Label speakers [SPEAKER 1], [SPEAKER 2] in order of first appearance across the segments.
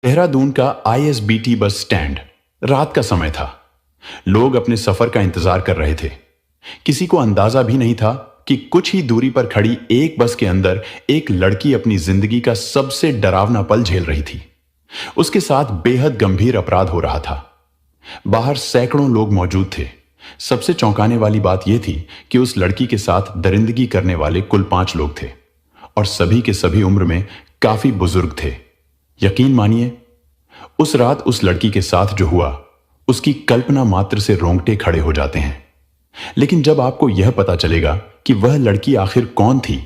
[SPEAKER 1] देहरादून का ISBT bus stand. रात का समय था। लोग अपने सफर का इंतजार कर रहे थे। किसी को अंदाजा भी नहीं था कि कुछ ही दूरी पर खड़ी एक बस के अंदर एक लड़की अपनी जिंदगी का सबसे डरावना पल झेल रही थी। उसके साथ बेहद गंभीर अपराध हो रहा था। बाहर सैकड़ों लोग मौजूद थे। सबसे चौंकाने वाली बात यह थी कि उस लड़की के साथ दरिंदगी करने वाले कुल 5 लोग थे और सभी के सभी उम्र में काफी बुजुर्ग थे। यकीन मानिए, उस रात उस लड़की के साथ जो हुआ, उसकी कल्पना मात्र से रोंगटे खड़े हो जाते हैं। लेकिन जब आपको यह पता चलेगा कि वह लड़की आखिर कौन थी,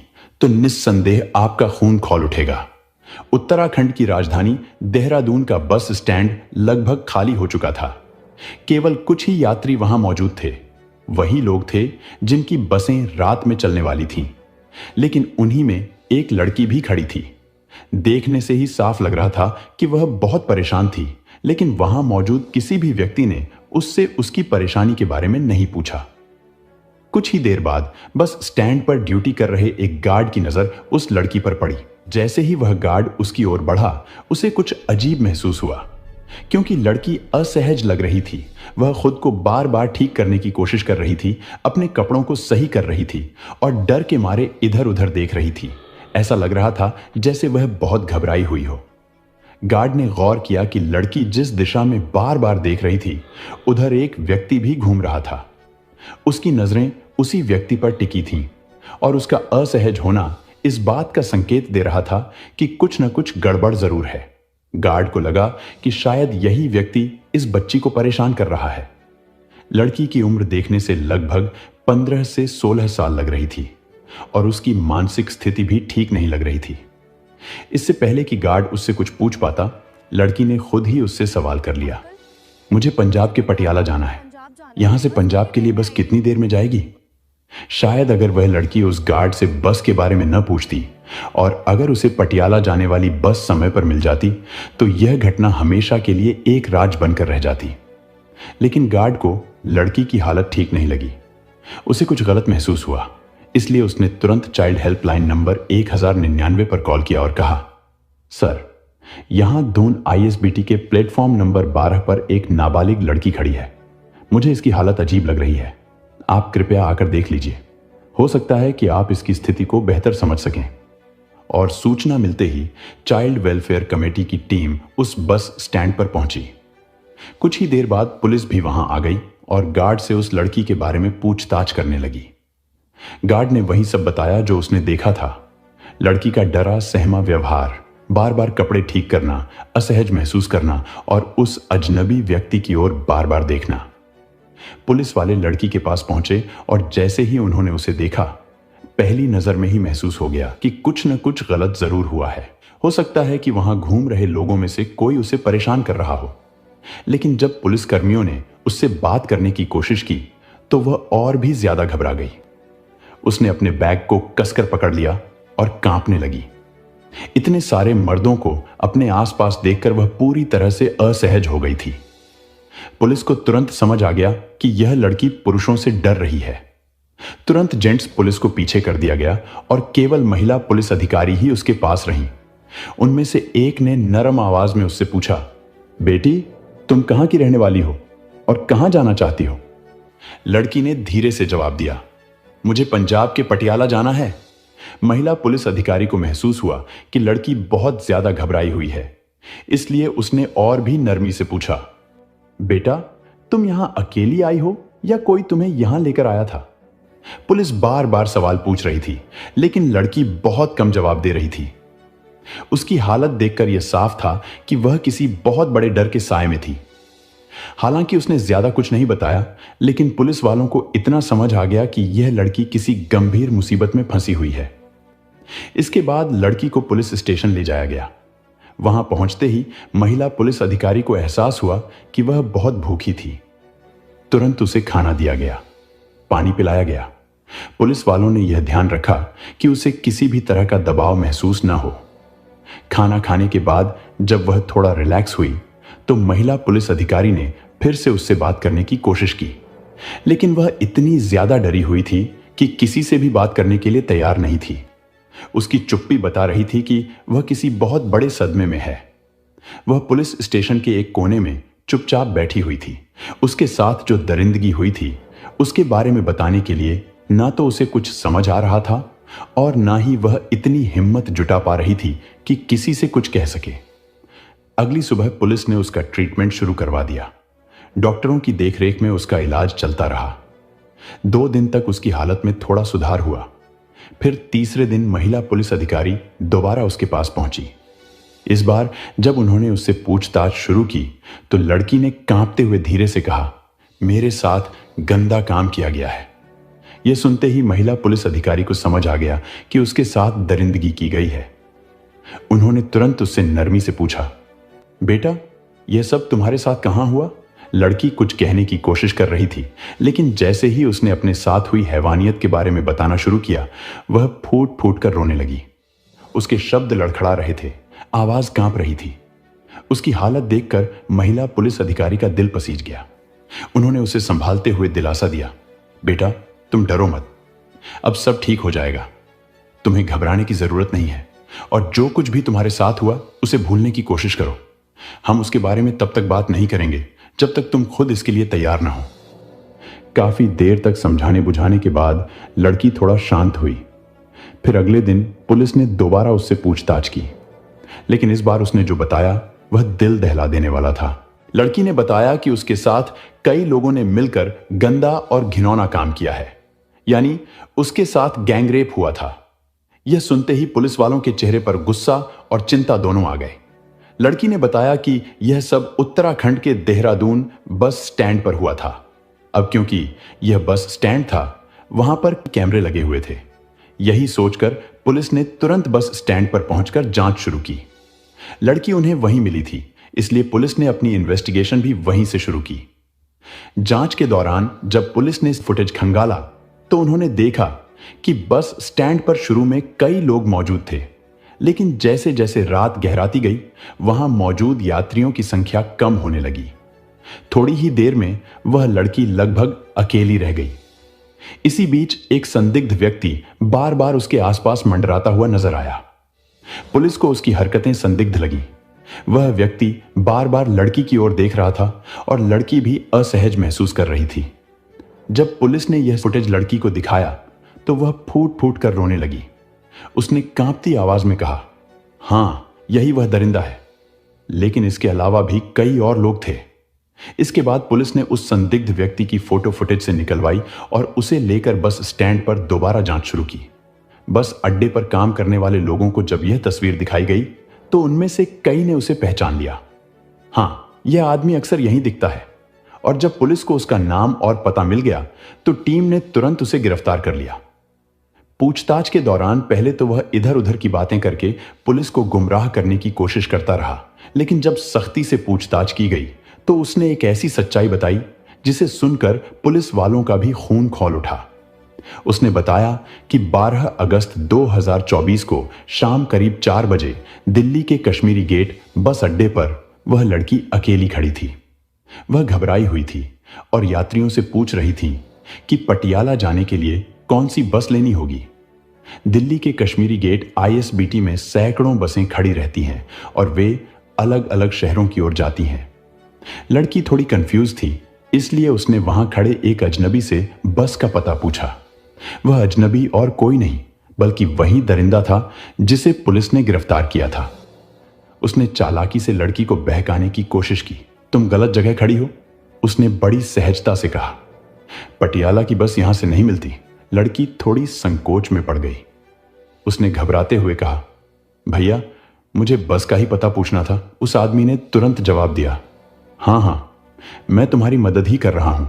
[SPEAKER 1] तो निस्संदेह आपका खून खौल उठेगा। उत्तराखंड की राजधानी देहरादून का बस स्टैंड लगभग खाली हो चुका था। केवल कुछ ही यात्री वहां मौजूद थे। वही लोग थे जिनकी बसें रात में चलने वाली थीं। लेकिन उन्हीं में एक लड़की भी खड़ी थी। देखने से ही साफ लग रहा था कि वह बहुत परेशान थी, लेकिन वहां मौजूद किसी भी व्यक्ति ने उससे उसकी परेशानी के बारे में नहीं पूछा। कुछ ही देर बाद बस स्टैंड पर ड्यूटी कर रहे एक गार्ड की नजर उस लड़की पर पड़ी। जैसे ही वह गार्ड उसकी ओर बढ़ा, उसे कुछ अजीब महसूस हुआ, क्योंकि लड़की असहज लग रही थी। वह खुद को बार बार ठीक करने की कोशिश कर रही थी, अपने कपड़ों को सही कर रही थी और डर के मारे इधर उधर देख रही थी। ऐसा लग रहा था जैसे वह बहुत घबराई हुई हो। गार्ड ने गौर किया कि लड़की जिस दिशा में बार बार देख रही थी, उधर एक व्यक्ति भी घूम रहा था। उसकी नजरें उसी व्यक्ति पर टिकी थीं और उसका असहज होना इस बात का संकेत दे रहा था कि कुछ न कुछ गड़बड़ जरूर है। गार्ड को लगा कि शायद यही व्यक्ति इस बच्ची को परेशान कर रहा है। लड़की की उम्र देखने से लगभग 15 से 16 साल लग रही थी और उसकी मानसिक स्थिति भी ठीक नहीं लग रही थी। इससे पहले कि गार्ड उससे कुछ पूछ पाता, लड़की ने खुद ही उससे सवाल कर लिया। मुझे पंजाब के पटियाला जाना है। यहां से पंजाब के लिए बस कितनी देर में जाएगी? शायद अगर वह लड़की उस गार्ड से बस के बारे में न पूछती और अगर उसे पटियाला जाने वाली बस समय पर मिल जाती, तो यह घटना हमेशा के लिए एक राज बनकर रह जाती। लेकिन गार्ड को लड़की की हालत ठीक नहीं लगी। उसे कुछ गलत महसूस हुआ, इसलिए उसने तुरंत चाइल्ड हेल्पलाइन नंबर 1099 पर कॉल किया और कहा, सर, यहां दून आईएसबीटी के प्लेटफॉर्म नंबर 12 पर एक नाबालिग लड़की खड़ी है। मुझे इसकी हालत अजीब लग रही है। आप कृपया आकर देख लीजिए। हो सकता है कि आप इसकी स्थिति को बेहतर समझ सकें। और सूचना मिलते ही चाइल्ड वेलफेयर कमेटी की टीम उस बस स्टैंड पर पहुंची। कुछ ही देर बाद पुलिस भी वहां आ गई और गार्ड से उस लड़की के बारे में पूछताछ करने लगी। गार्ड ने वही सब बताया जो उसने देखा था। लड़की का डरा सहमा व्यवहार, बार बार कपड़े ठीक करना, असहज महसूस करना और उस अजनबी व्यक्ति की ओर बार बार देखना। पुलिस वाले लड़की के पास पहुंचे और जैसे ही उन्होंने उसे देखा, पहली नजर में ही महसूस हो गया कि कुछ न कुछ गलत जरूर हुआ है। हो सकता है कि वहां घूम रहे लोगों में से कोई उसे परेशान कर रहा हो। लेकिन जब पुलिस कर्मियों ने उससे बात करने की कोशिश की, तो वह और भी ज्यादा घबरा गई। उसने अपने बैग को कसकर पकड़ लिया और कांपने लगी। इतने सारे मर्दों को अपने आसपास देखकर वह पूरी तरह से असहज हो गई थी। पुलिस को तुरंत समझ आ गया कि यह लड़की पुरुषों से डर रही है। तुरंत जेंट्स पुलिस को पीछे कर दिया गया और केवल महिला पुलिस अधिकारी ही उसके पास रहीं। उनमें से एक ने नरम आवाज में उससे पूछा, बेटी, तुम कहां की रहने वाली हो और कहां जाना चाहती हो? लड़की ने धीरे से जवाब दिया, मुझे पंजाब के पटियाला जाना है। महिला पुलिस अधिकारी को महसूस हुआ कि लड़की बहुत ज्यादा घबराई हुई है, इसलिए उसने और भी नरमी से पूछा, बेटा, तुम यहां अकेली आई हो या कोई तुम्हें यहां लेकर आया था? पुलिस बार बार सवाल पूछ रही थी, लेकिन लड़की बहुत कम जवाब दे रही थी। उसकी हालत देखकर यह साफ था कि वह किसी बहुत बड़े डर के साए में थी। हालांकि उसने ज्यादा कुछ नहीं बताया, लेकिन पुलिस वालों को इतना समझ आ गया कि यह लड़की किसी गंभीर मुसीबत में फंसी हुई है। इसके बाद लड़की को पुलिस स्टेशन ले जाया गया। वहां पहुंचते ही महिला पुलिस अधिकारी को एहसास हुआ कि वह बहुत भूखी थी। तुरंत उसे खाना दिया गया, पानी पिलाया गया। पुलिस वालों ने यह ध्यान रखा कि उसे किसी भी तरह का दबाव महसूस न हो। खाना खाने के बाद जब वह थोड़ा रिलैक्स हुई, तो महिला पुलिस अधिकारी ने फिर से उससे बात करने की कोशिश की, लेकिन वह इतनी ज्यादा डरी हुई थी कि किसी से भी बात करने के लिए तैयार नहीं थी। उसकी चुप्पी बता रही थी कि वह किसी बहुत बड़े सदमे में है। वह पुलिस स्टेशन के एक कोने में चुपचाप बैठी हुई थी। उसके साथ जो दरिंदगी हुई थी उसके बारे में बताने के लिए ना तो उसे कुछ समझ आ रहा था और ना ही वह इतनी हिम्मत जुटा पा रही थी कि किसी से कुछ कह सके। अगली सुबह पुलिस ने उसका ट्रीटमेंट शुरू करवा दिया। डॉक्टरों की देखरेख में उसका इलाज चलता रहा। 2 दिन तक उसकी हालत में थोड़ा सुधार हुआ। फिर तीसरे दिन महिला पुलिस अधिकारी दोबारा उसके पास पहुंची। इस बार जब उन्होंने उससे पूछताछ शुरू की तो लड़की ने कांपते हुए धीरे से कहा, मेरे साथ गंदा काम किया गया है। यह सुनते ही महिला पुलिस अधिकारी को समझ आ गया कि उसके साथ दरिंदगी की गई है। उन्होंने तुरंत उससे नरमी से पूछा, बेटा यह सब तुम्हारे साथ कहां हुआ? लड़की कुछ कहने की कोशिश कर रही थी, लेकिन जैसे ही उसने अपने साथ हुई हैवानियत के बारे में बताना शुरू किया, वह फूट फूट कर रोने लगी। उसके शब्द लड़खड़ा रहे थे, आवाज कांप रही थी। उसकी हालत देखकर महिला पुलिस अधिकारी का दिल पसीज गया। उन्होंने उसे संभालते हुए दिलासा दिया, बेटा तुम डरो मत, अब सब ठीक हो जाएगा। तुम्हें घबराने की जरूरत नहीं है और जो कुछ भी तुम्हारे साथ हुआ उसे भूलने की कोशिश करो। हम उसके बारे में तब तक बात नहीं करेंगे जब तक तुम खुद इसके लिए तैयार ना हो। काफी देर तक समझाने बुझाने के बाद लड़की थोड़ा शांत हुई। फिर अगले दिन पुलिस ने दोबारा उससे पूछताछ की, लेकिन इस बार उसने जो बताया वह दिल दहला देने वाला था। लड़की ने बताया कि उसके साथ कई लोगों ने मिलकर गंदा और घिनौना काम किया है, यानी उसके साथ गैंगरेप हुआ था। यह सुनते ही पुलिस वालों के चेहरे पर गुस्सा और चिंता दोनों आ गए। लड़की ने बताया कि यह सब उत्तराखंड के देहरादून बस स्टैंड पर हुआ था। अब क्योंकि यह बस स्टैंड था, वहां पर कैमरे लगे हुए थे। यही सोचकर पुलिस ने तुरंत बस स्टैंड पर पहुंचकर जांच शुरू की। लड़की उन्हें वहीं मिली थी, इसलिए पुलिस ने अपनी इन्वेस्टिगेशन भी वहीं से शुरू की। जांच के दौरान जब पुलिस ने फुटेज खंगाला तो उन्होंने देखा कि बस स्टैंड पर शुरू में कई लोग मौजूद थे, लेकिन जैसे जैसे रात गहराती गई वहां मौजूद यात्रियों की संख्या कम होने लगी। थोड़ी ही देर में वह लड़की लगभग अकेली रह गई। इसी बीच एक संदिग्ध व्यक्ति बार बार उसके आसपास मंडराता हुआ नजर आया। पुलिस को उसकी हरकतें संदिग्ध लगी। वह व्यक्ति बार बार लड़की की ओर देख रहा था और लड़की भी असहज महसूस कर रही थी। जब पुलिस ने यह फुटेज लड़की को दिखाया तो वह फूट फूट कर रोने लगी। उसने कांपती आवाज में कहा, हां यही वह दरिंदा है, लेकिन इसके अलावा भी कई और लोग थे। इसके बाद पुलिस ने उस संदिग्ध व्यक्ति की फोटो फुटेज से निकलवाई और उसे लेकर बस स्टैंड पर दोबारा जांच शुरू की। बस अड्डे पर काम करने वाले लोगों को जब यह तस्वीर दिखाई गई तो उनमें से कई ने उसे पहचान लिया। हां, यह आदमी अक्सर यहीं दिखता है। और जब पुलिस को उसका नाम और पता मिल गया तो टीम ने तुरंत उसे गिरफ्तार कर लिया। पूछताछ के दौरान पहले तो वह इधर उधर की बातें करके पुलिस को गुमराह करने की कोशिश करता रहा, लेकिन जब सख्ती से पूछताछ की गई तो उसने एक ऐसी सच्चाई बताई जिसे सुनकर पुलिस वालों का भी खून खौल उठा। उसने बताया कि 12 अगस्त 2024 को शाम करीब 4 बजे दिल्ली के कश्मीरी गेट बस अड्डे पर वह लड़की अकेली खड़ी थी। वह घबराई हुई थी और यात्रियों से पूछ रही थी कि पटियाला जाने के लिए कौन सी बस लेनी होगी। दिल्ली के कश्मीरी गेट ISBT में सैकड़ों बसें खड़ी रहती हैं और वे अलग अलग शहरों की ओर जाती हैं। लड़की थोड़ी कंफ्यूज थी, इसलिए उसने वहां खड़े एक अजनबी से बस का पता पूछा। वह अजनबी और कोई नहीं बल्कि वही दरिंदा था जिसे पुलिस ने गिरफ्तार किया था। उसने चालाकी से लड़की को बहकाने की कोशिश की। तुम गलत जगह खड़ी हो, उसने बड़ी सहजता से कहा। पटियाला की बस यहां से नहीं मिलती। लड़की थोड़ी संकोच में पड़ गई। उसने घबराते हुए कहा, भैया मुझे बस का ही पता पूछना था। उस आदमी ने तुरंत जवाब दिया, हाँ हाँ मैं तुम्हारी मदद ही कर रहा हूं।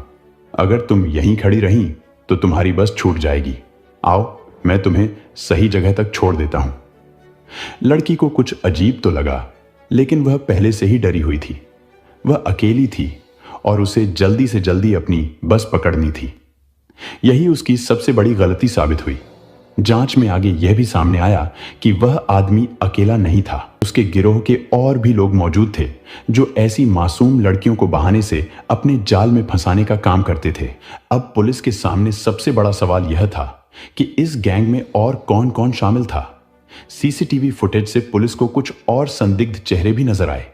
[SPEAKER 1] अगर तुम यहीं खड़ी रही तो तुम्हारी बस छूट जाएगी। आओ मैं तुम्हें सही जगह तक छोड़ देता हूं। लड़की को कुछ अजीब तो लगा, लेकिन वह पहले से ही डरी हुई थी। वह अकेली थी और उसे जल्दी से जल्दी अपनी बस पकड़नी थी। यही उसकी सबसे बड़ी गलती साबित हुई। जांच में आगे यह भी सामने आया कि वह आदमी अकेला नहीं था। उसके गिरोह के और भी लोग मौजूद थे जो ऐसी मासूम लड़कियों को बहाने से अपने जाल में फंसाने का काम करते थे। अब पुलिस के सामने सबसे बड़ा सवाल यह था कि इस गैंग में और कौन कौन शामिल था। CCTV फुटेज से पुलिस को कुछ और संदिग्ध चेहरे भी नजर आए।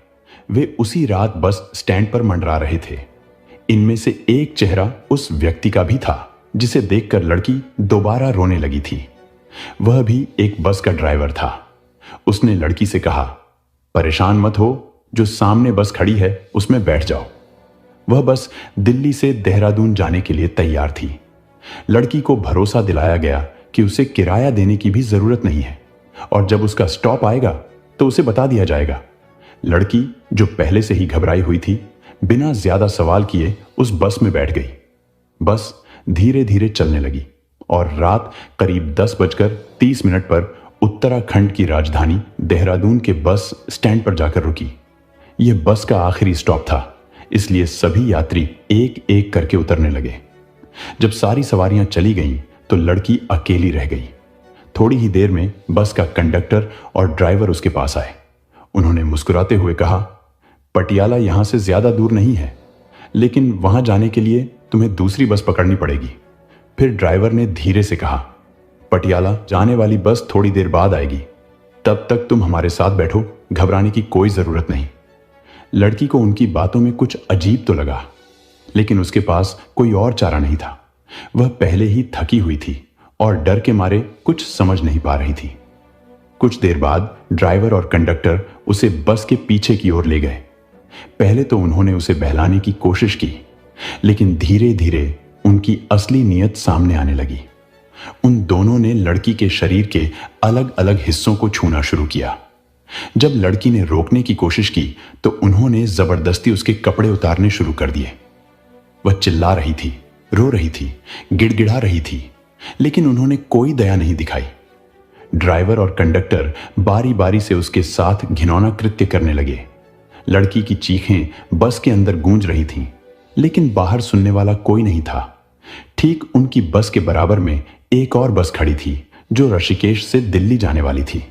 [SPEAKER 1] वे उसी रात बस स्टैंड पर मंडरा रहे थे। इनमें से एक चेहरा उस व्यक्ति का भी था जिसे देखकर लड़की दोबारा रोने लगी थी। वह भी एक बस का ड्राइवर था। उसने लड़की से कहा, परेशान मत हो, जो सामने बस खड़ी है उसमें बैठ जाओ। वह बस दिल्ली से देहरादून जाने के लिए तैयार थी। लड़की को भरोसा दिलाया गया कि उसे किराया देने की भी जरूरत नहीं है और जब उसका स्टॉप आएगा तो उसे बता दिया जाएगा। लड़की, जो पहले से ही घबराई हुई थी, बिना ज्यादा सवाल किए उस बस में बैठ गई। बस धीरे धीरे चलने लगी और रात करीब 10:30 पर उत्तराखंड की राजधानी देहरादून के बस स्टैंड पर जाकर रुकी। यह बस का आखिरी स्टॉप था, इसलिए सभी यात्री एक एक करके उतरने लगे। जब सारी सवारियां चली गईं, तो लड़की अकेली रह गई। थोड़ी ही देर में बस का कंडक्टर और ड्राइवर उसके पास आए। उन्होंने मुस्कुराते हुए कहा, पटियाला यहां से ज्यादा दूर नहीं है, लेकिन वहां जाने के लिए तुम्हें दूसरी बस पकड़नी पड़ेगी। फिर ड्राइवर ने धीरे से कहा, पटियाला जाने वाली बस थोड़ी देर बाद आएगी, तब तक तुम हमारे साथ बैठो, घबराने की कोई जरूरत नहीं। लड़की को उनकी बातों में कुछ अजीब तो लगा, लेकिन उसके पास कोई और चारा नहीं था। वह पहले ही थकी हुई थी और डर के मारे कुछ समझ नहीं पा रही थी। कुछ देर बाद ड्राइवर और कंडक्टर उसे बस के पीछे की ओर ले गए। पहले तो उन्होंने उसे बहलाने की कोशिश की, लेकिन धीरे धीरे उनकी असली नीयत सामने आने लगी। उन दोनों ने लड़की के शरीर के अलग अलग हिस्सों को छूना शुरू किया। जब लड़की ने रोकने की कोशिश की तो उन्होंने जबरदस्ती उसके कपड़े उतारने शुरू कर दिए। वह चिल्ला रही थी, रो रही थी, गिड़गिड़ा रही थी, लेकिन उन्होंने कोई दया नहीं दिखाई। ड्राइवर और कंडक्टर बारी बारी से उसके साथ घिनौना कृत्य करने लगे। लड़की की चीखें बस के अंदर गूंज रही थीं, लेकिन बाहर सुनने वाला कोई नहीं था। ठीक उनकी बस के बराबर में एक और बस खड़ी थी जो ऋषिकेश से दिल्ली जाने वाली थी।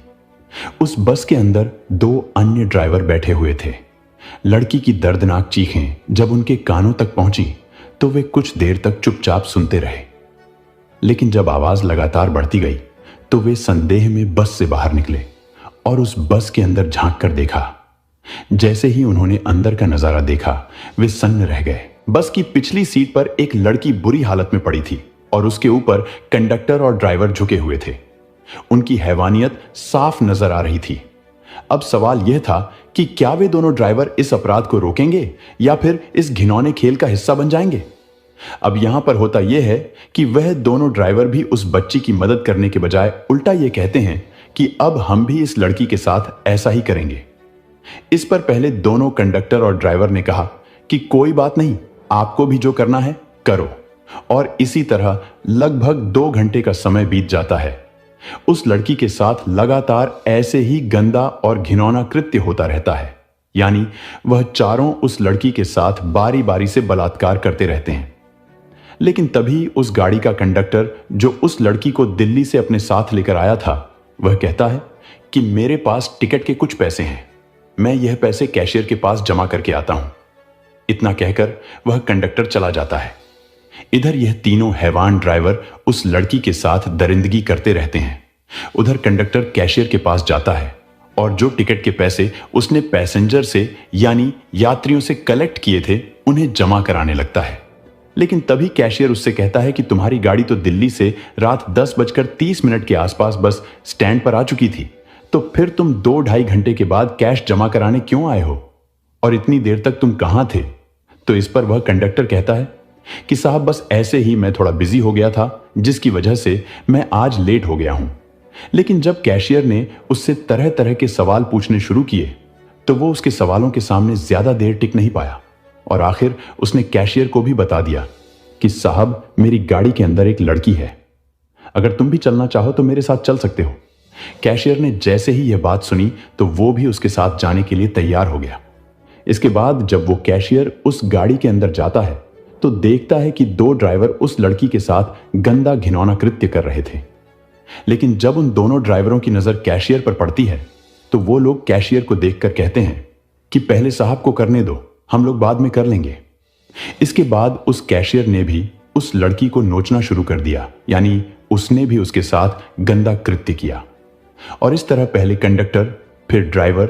[SPEAKER 1] उस बस के अंदर 2 अन्य ड्राइवर बैठे हुए थे। लड़की की दर्दनाक चीखें जब उनके कानों तक पहुंची तो वे कुछ देर तक चुपचाप सुनते रहे, लेकिन जब आवाज लगातार बढ़ती गई तो वे संदेह में बस से बाहर निकले और उस बस के अंदर झांक कर देखा। जैसे ही उन्होंने अंदर का नजारा देखा, वे सन्न रह गए। बस की पिछली सीट पर एक लड़की बुरी हालत में पड़ी थी और उसके ऊपर कंडक्टर और ड्राइवर झुके हुए थे। उनकी हैवानियत साफ नजर आ रही थी। अब सवाल यह था कि क्या वे दोनों ड्राइवर इस अपराध को रोकेंगे या फिर इस घिनौने खेल का हिस्सा बन जाएंगे। अब यहां पर होता यह है कि वह दोनों ड्राइवर भी उस बच्ची की मदद करने के बजाय उल्टा यह कहते हैं कि अब हम भी इस लड़की के साथ ऐसा ही करेंगे। इस पर पहले दोनों कंडक्टर और ड्राइवर ने कहा कि कोई बात नहीं, आपको भी जो करना है करो, और इसी तरह लगभग 2 घंटे का समय बीत जाता है। उस लड़की के साथ लगातार ऐसे ही गंदा और घिनौना कृत्य होता रहता है, यानी वह चारों उस लड़की के साथ बारी बारी से बलात्कार करते रहते हैं। लेकिन तभी उस गाड़ी का कंडक्टर जो उस लड़की को दिल्ली से अपने साथ लेकर आया था, वह कहता है कि मेरे पास टिकट के कुछ पैसे हैं, मैं यह पैसे कैशियर के पास जमा करके आता हूं। इतना कहकर वह कंडक्टर चला जाता है। इधर यह तीनों हैवान ड्राइवर उस लड़की के साथ दरिंदगी करते रहते हैं। उधर कंडक्टर कैशियर के पास जाता है और जो टिकट के पैसे उसने पैसेंजर से यानी यात्रियों से कलेक्ट किए थे उन्हें जमा कराने लगता है। लेकिन तभी कैशियर उससे कहता है कि तुम्हारी गाड़ी तो दिल्ली से रात 10:30 के आसपास बस स्टैंड पर आ चुकी थी, तो फिर तुम 2-2.5 घंटे के बाद कैश जमा कराने क्यों आए हो, और इतनी देर तक तुम कहां थे। तो इस पर वह कंडक्टर कहता है कि साहब बस ऐसे ही मैं थोड़ा बिजी हो गया था, जिसकी वजह से मैं आज लेट हो गया हूं। लेकिन जब कैशियर ने उससे तरह तरह के सवाल पूछने शुरू किए तो वो उसके सवालों के सामने ज्यादा देर टिक नहीं पाया और आखिर उसने कैशियर को भी बता दिया कि साहब मेरी गाड़ी के अंदर एक लड़की है, अगर तुम भी चलना चाहो तो मेरे साथ चल सकते हो। कैशियर ने जैसे ही यह बात सुनी तो वो भी उसके साथ जाने के लिए तैयार हो गया। इसके बाद जब वो कैशियर उस गाड़ी के अंदर जाता है तो देखता है कि 2 ड्राइवर उस लड़की के साथ गंदा घिनौना कृत्य कर रहे थे। लेकिन जब उन दोनों ड्राइवरों की नजर कैशियर पर पड़ती है तो वो लोग कैशियर को देखकर कहते हैं कि पहले साहब को करने दो, हम लोग बाद में कर लेंगे। इसके बाद उस कैशियर ने भी उस लड़की को नोचना शुरू कर दिया, यानी उसने भी उसके साथ गंदा कृत्य किया। और इस तरह पहले कंडक्टर, फिर ड्राइवर,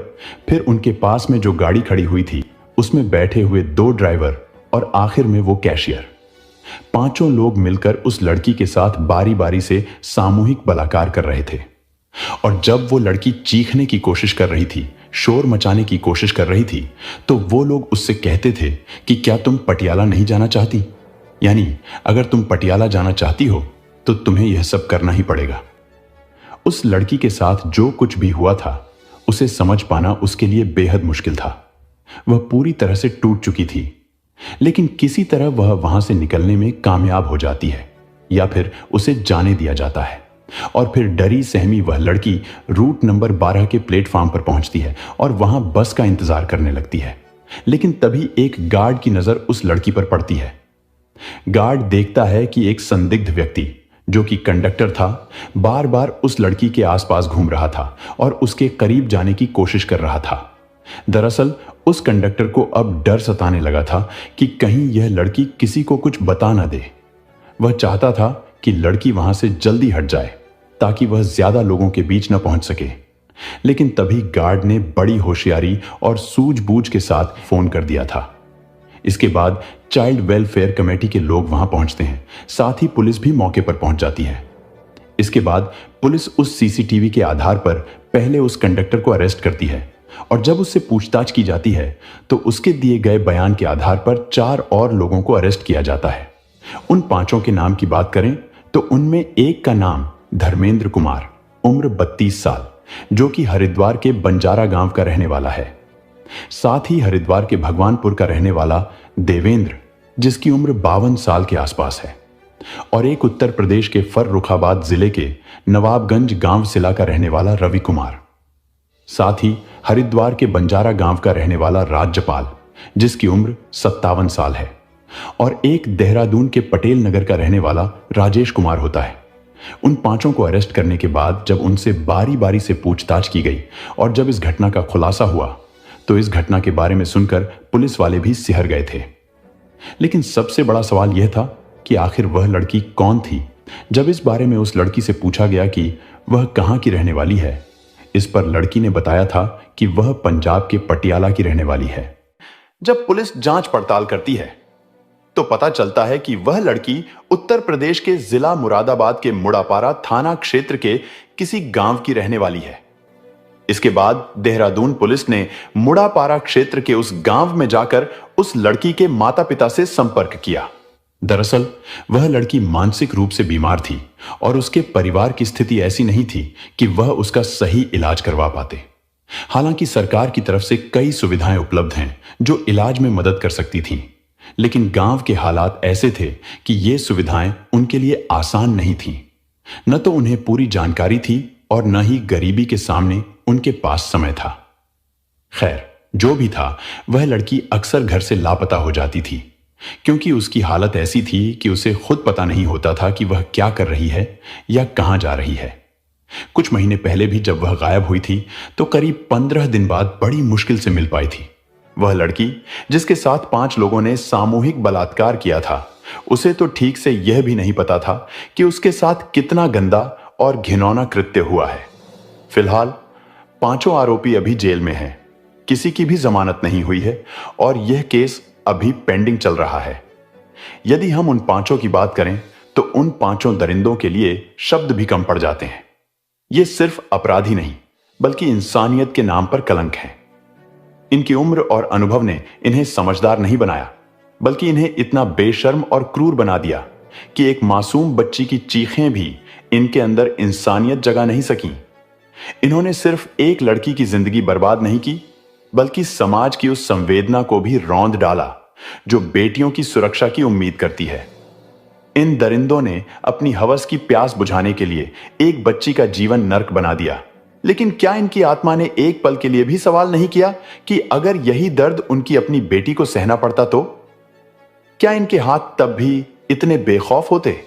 [SPEAKER 1] फिर उनके पास में जो गाड़ी खड़ी हुई थी उसमें बैठे हुए 2 ड्राइवर और आखिर में वो कैशियर। पांचों लोग मिलकर उस लड़की के साथ बारी बारी से सामूहिक बलात्कार कर रहे थे। और जब वो लड़की चीखने की कोशिश कर रही थी, शोर मचाने की कोशिश कर रही थी, तो वो लोग उससे कहते थे कि क्या तुम पटियाला नहीं जाना चाहती? यानी अगर तुम पटियाला जाना चाहती हो तो तुम्हें यह सब करना ही पड़ेगा। उस लड़की के साथ जो कुछ भी हुआ था उसे समझ पाना उसके लिए बेहद मुश्किल था। वह पूरी तरह से टूट चुकी थी, लेकिन किसी तरह वह वहां से निकलने में कामयाब हो जाती है या फिर उसे जाने दिया जाता है। और फिर डरी सहमी वह लड़की रूट नंबर 12 के प्लेटफॉर्म पर पहुंचती है और वहां बस का इंतजार करने लगती है। लेकिन तभी एक गार्ड की नजर उस लड़की पर पड़ती है। गार्ड देखता है कि एक संदिग्ध व्यक्ति जो कि कंडक्टर था बार बार उस लड़की के आसपास घूम रहा था और उसके करीब जाने की कोशिश कर रहा था। दरअसल उस कंडक्टर को अब डर सताने लगा था कि कहीं यह लड़की किसी को कुछ बता ना दे। वह चाहता था कि लड़की वहां से जल्दी हट जाए ताकि वह ज्यादा लोगों के बीच न पहुंच सके। लेकिन तभी गार्ड ने बड़ी होशियारी और सूझबूझ के साथ फोन कर दिया था। इसके बाद चाइल्ड वेलफेयर कमेटी के लोग वहां पहुंचते हैं, साथ ही पुलिस भी मौके पर पहुंच जाती है। इसके बाद पुलिस उस सीसीटीवी के आधार पर पहले उस कंडक्टर को अरेस्ट करती है और जब उससे पूछताछ की जाती है तो उसके दिए गए बयान के आधार पर 4 और लोगों को अरेस्ट किया जाता है। उन 5 के नाम की बात करें तो उनमें एक का नाम धर्मेंद्र कुमार, उम्र 32 साल, जो कि हरिद्वार के बंजारा गांव का रहने वाला है। साथ ही हरिद्वार के भगवानपुर का रहने वाला देवेंद्र, जिसकी उम्र 52 साल के आसपास है, और एक उत्तर प्रदेश के फर्रुखाबाद जिले के नवाबगंज गांव सिला का रहने वाला रवि कुमार। साथ ही हरिद्वार के बंजारा गांव का रहने वाला राज्यपाल, जिसकी उम्र 57 साल है, और एक देहरादून के पटेल नगर का रहने वाला राजेश कुमार होता है। उन 5 को अरेस्ट करने के बाद जब उनसे बारी बारी से पूछताछ की गई और जब इस घटना का खुलासा हुआ तो इस घटना के बारे में सुनकर पुलिस वाले भी सिहर गए थे। लेकिन सबसे बड़ा सवाल यह था कि आखिर वह लड़की कौन थी। जब इस बारे में उस लड़की से पूछा गया कि वह कहां की रहने वाली है, इस पर लड़की ने बताया था कि वह पंजाब के पटियाला की रहने वाली है। जब पुलिस जांच पड़ताल करती है तो पता चलता है कि वह लड़की उत्तर प्रदेश के जिला मुरादाबाद के मुड़ापारा थाना क्षेत्र के किसी गांव की रहने वाली है। इसके बाद देहरादून पुलिस ने मुड़ापारा क्षेत्र के उस गांव में जाकर उस लड़की के माता पिता से संपर्क किया। दरअसल वह लड़की मानसिक रूप से बीमार थी और उसके परिवार की स्थिति ऐसी नहीं थी कि वह उसका सही इलाज करवा पाते। हालांकि सरकार की तरफ से कई सुविधाएं उपलब्ध हैं जो इलाज में मदद कर सकती थीं, लेकिन गांव के हालात ऐसे थे कि ये सुविधाएं उनके लिए आसान नहीं थीं। न तो उन्हें पूरी जानकारी थी और न ही गरीबी के सामने उनके पास समय था। खैर, जो भी था, वह लड़की अक्सर घर से लापता हो जाती थी क्योंकि उसकी हालत ऐसी थी कि उसे खुद पता नहीं होता था कि वह क्या कर रही है या कहां जा रही है। कुछ महीने पहले भी जब वह गायब हुई थी तो करीब 15 दिन बाद बड़ी मुश्किल से मिल पाई थी। वह लड़की जिसके साथ 5 लोगों ने सामूहिक बलात्कार किया था, उसे तो ठीक से यह भी नहीं पता था कि उसके साथ कितना गंदा और घिनौना कृत्य हुआ है। फिलहाल 5 आरोपी अभी जेल में हैं। किसी की भी जमानत नहीं हुई है और यह केस अभी पेंडिंग चल रहा है। यदि हम उन 5 की बात करें तो उन 5 दरिंदों के लिए शब्द भी कम पड़ जाते हैं। ये सिर्फ अपराधी नहीं बल्कि इंसानियत के नाम पर कलंक है। इनकी उम्र और अनुभव ने इन्हें समझदार नहीं बनाया बल्कि इन्हें इतना बेशर्म और क्रूर बना दिया कि एक मासूम बच्ची की चीखें भी इनके अंदर इंसानियत जगा नहीं सकी। इन्होंने सिर्फ एक लड़की की जिंदगी बर्बाद नहीं की बल्कि समाज की उस संवेदना को भी रौंद डाला जो बेटियों की सुरक्षा की उम्मीद करती है। इन दरिंदों ने अपनी हवस की प्यास बुझाने के लिए एक बच्ची का जीवन नर्क बना दिया। लेकिन क्या इनकी आत्मा ने एक पल के लिए भी सवाल नहीं किया कि अगर यही दर्द उनकी अपनी बेटी को सहना पड़ता तो क्या इनके हाथ तब भी इतने बेखौफ होते?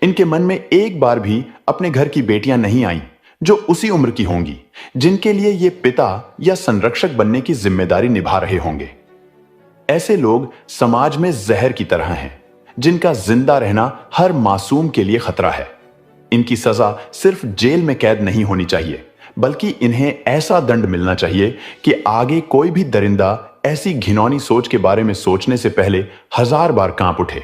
[SPEAKER 1] इनके मन में एक बार भी अपने घर की बेटियां नहीं आईं जो उसी उम्र की होंगी जिनके लिए ये पिता या संरक्षक बनने की जिम्मेदारी निभा रहे होंगे। ऐसे लोग समाज में जहर की तरह हैं जिनका जिंदा रहना हर मासूम के लिए खतरा है। इनकी सजा सिर्फ जेल में कैद नहीं होनी चाहिए बल्कि इन्हें ऐसा दंड मिलना चाहिए कि आगे कोई भी दरिंदा ऐसी घिनौनी सोच के बारे में सोचने से पहले 1000 बार कांप उठे।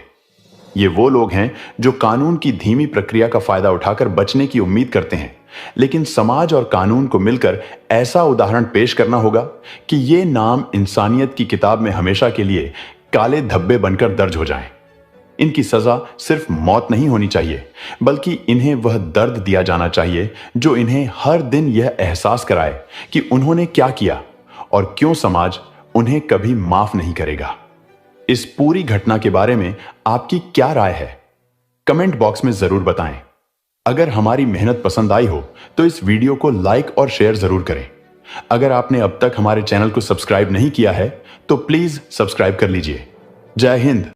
[SPEAKER 1] ये वो लोग हैं जो कानून की धीमी प्रक्रिया का फायदा उठाकर बचने की उम्मीद करते हैं, लेकिन समाज और कानून को मिलकर ऐसा उदाहरण पेश करना होगा कि ये नाम इंसानियत की किताब में हमेशा के लिए काले धब्बे बनकर दर्ज हो जाएं। इनकी सजा सिर्फ मौत नहीं होनी चाहिए, बल्कि इन्हें वह दर्द दिया जाना चाहिए जो इन्हें हर दिन यह एहसास कराए कि उन्होंने क्या किया और क्यों समाज उन्हें कभी माफ नहीं करेगा। इस पूरी घटना के बारे में आपकी क्या राय है? कमेंट बॉक्स में जरूर बताएं। अगर हमारी मेहनत पसंद आई हो तो इस वीडियो को लाइक और शेयर जरूर करें। अगर आपने अब तक हमारे चैनल को सब्सक्राइब नहीं किया है तो प्लीज सब्सक्राइब कर लीजिए। जय हिंद।